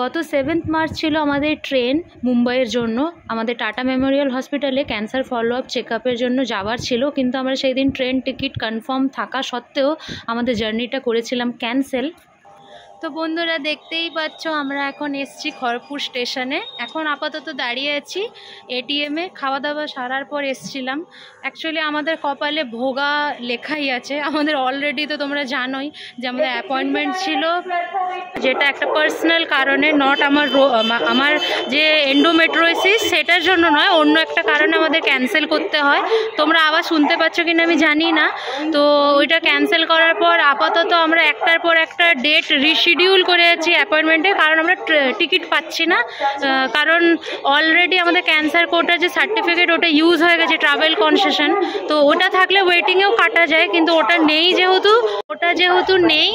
গত 7 মার্চ ছিল আমাদের ট্রেন মুম্বাইয়ের জন্য। আমাদের টাটা মেমোরিয়াল হসপিটালে ক্যান্সার ফলো আপ চেক আপের জন্য যাওয়ার ছিল, কিন্তু আমরা সেই দিন ট্রেন টিকিট কনফার্ম থাকা সত্ত্বেও আমাদের জার্নিটা করেছিলাম ক্যান্সেল। তো বন্ধুরা, দেখতেই পাচ্ছ আমরা এখন এসছি খড়গপুর স্টেশনে। এখন আপাতত দাঁড়িয়ে আছি এটিএমে। খাওয়া দাওয়া সারার পর এসছিলাম। অ্যাকচুয়ালি আমাদের কপালে ভোগা লেখাই আছে। আমাদের অলরেডি তো তোমরা জানোই যে আমাদের অ্যাপয়েন্টমেন্ট ছিল, যেটা একটা পার্সোনাল কারণে, নট আমার যে এন্ডোমেট্রোসিস সেটার জন্য নয়, অন্য একটা কারণে আমাদের ক্যান্সেল করতে হয়। তোমরা আবার শুনতে পাচ্ছ কিনা আমি জানি না। তো ওইটা ক্যান্সেল করার পর আপাতত আমরা একটার পর একটা ডেট রিশিডিউল করে আছি অ্যাপয়েন্টমেন্টে, কারণ আমরা টিকিট পাচ্ছি না। কারণ অলরেডি আমাদের ক্যান্সার কোডের যে সার্টিফিকেট ওটা ইউজ হয়ে গেছে, ট্রাভেল কনসেশন। তো ওটা থাকলে ওয়েটিংয়েও কাটা যায়, কিন্তু ওটা নেই, যেহেতু নেই,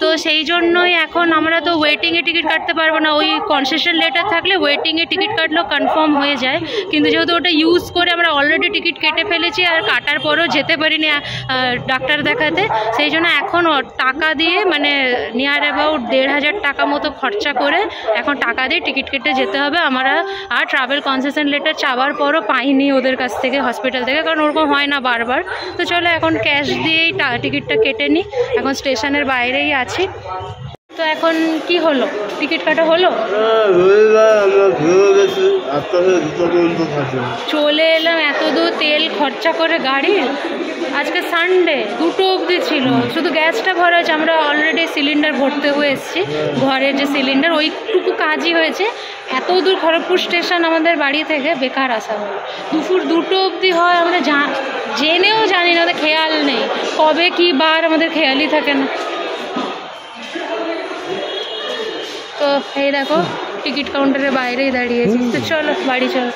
তো সেই জন্যই এখন আমরা তো ওয়েটিংয়ে টিকিট কাটতে পারবো না। ওই কনসেশন লেটার থাকলে ওয়েটিংয়ে টিকিট কাটলেও কনফার্ম হয়ে যায়, কিন্তু যেহেতু ওটা ইউজ করে আমরা অলরেডি টিকিট কেটে ফেলেছি আর কাটার পরও যেতে পারিনি ডাক্তার দেখাতে, সেই জন্য এখন টাকা দিয়ে মানে নিয়ার অ্যাবাউট 1,500 টাকা মতো খরচা করে এখন টাকা দিয়ে টিকিট কেটে যেতে হবে। আমরা আর ট্রাভেল কনসেশন লেটার চাওয়ার পরও পাইনি ওদের কাছ থেকে, হসপিটাল থেকে, কারণ ওরকম হয় না বারবার। তো চলো এখন ক্যাশ দিয়েই টিকিটটা কেটে নিই। এখন স্টেশনের বাইরেই আছি। তো এখন কি হলো, টিকিট কাটা হলো? চলে এলাম এত দূর তেল খরচা করে গাড়ির। আজকে সানডে, 2টো অবধি ছিল, শুধু গ্যাসটা ভরা হয়েছে। আমরা অলরেডি সিলিন্ডার ভরতে হয়ে এসেছি, ঘরের যে সিলিন্ডার ওইটুকু কাজই হয়েছে। এত দূর খড়গপুর স্টেশন আমাদের বাড়ি থেকে বেকার আসা হয়। দুপুর 2টো অবধি হয়, আমরা জেনেও জানি না, আমাদের খেয়াল নেই কবে কী বার, আমাদের খেয়ালই থাকে না। তো এই দেখো টিকিট কাউন্টারের বাইরেই দাঁড়িয়েছি। তো চলো বাড়ি চলো।